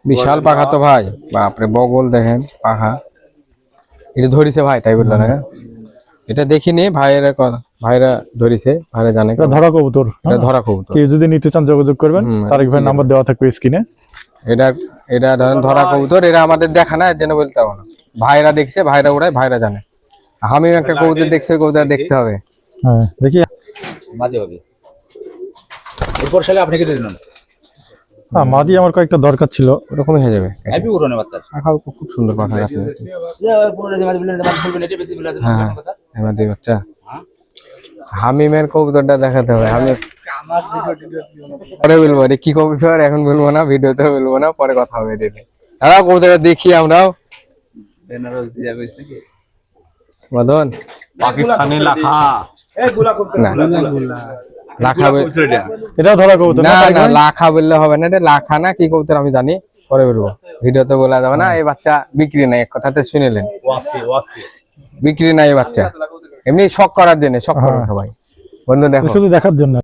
বিশাল পাখা তো ভাই, বাপরে বগল দেখেন পাখা। এটা ধরিছে ভাই তাই বললো না, এটা দেখিনি ভাইরা ধরিছে, ভাইরা জানে। এটা ধরা কবুতর, এটা ধরা কবুতর। কেউ যদি নিতে চান যোগাযোগ করবেন, তারেক ভাই নাম্বার দেওয়া থাকবে স্ক্রিনে। এটা ধরেন ধরা কবুতর, এরা আমাদের দেখা না, এর জন্য বলতে পারবো না। ভাইরা দেখছে, ভাইরা উড়ায়, ভাইরা জানে। আমি একটা কবুতর দেখছে, কবুতর দেখতে হবে। হ্যাঁ দেখি মাঝে হবে এরপর সালে আপনি কেটে দিলেন। হ্যাঁ মাদি আমার কয়েকটা দরকার ছিল, ওরকমই হয়ে যাবে। হ্যাপি উড়ানে বাচ্চা পাখা খুব সুন্দর পাখা রাখেন। যে পুরো যে মাঝে বললেন যে মাঝে বলবেন এটা বেশি বলে হ্যাঁ কথা। এবার দুই বাচ্চা হামিমের কবুতরটা দেখাতে হবে। আমি পরে বলবো রে কি কবুতর, এখন বলবো না, ভিডিওতে বলবো না, পরে কথা হবে। দাদা কবুতরটা দেখি আমরাও। বেনারস দিয়া কইছ নাকি মদন পাকিস্তানি লাখা না লাখা এটাও ধরা কবুতর না না লাখা বললে হবে না, এটা লাখা না কি কবুতর আমি জানি, পরে বলবো। ভিডিওতে বলা যাবে না। এই বাচ্চা বিক্রি নাই, এক কথাতে শুনিলেন, বিক্রি নাই এই বাচ্চা, এমনি শখ করার জন্য, শখ করুন সবাই বন্ধু দেখো, শুধু দেখার জন্য।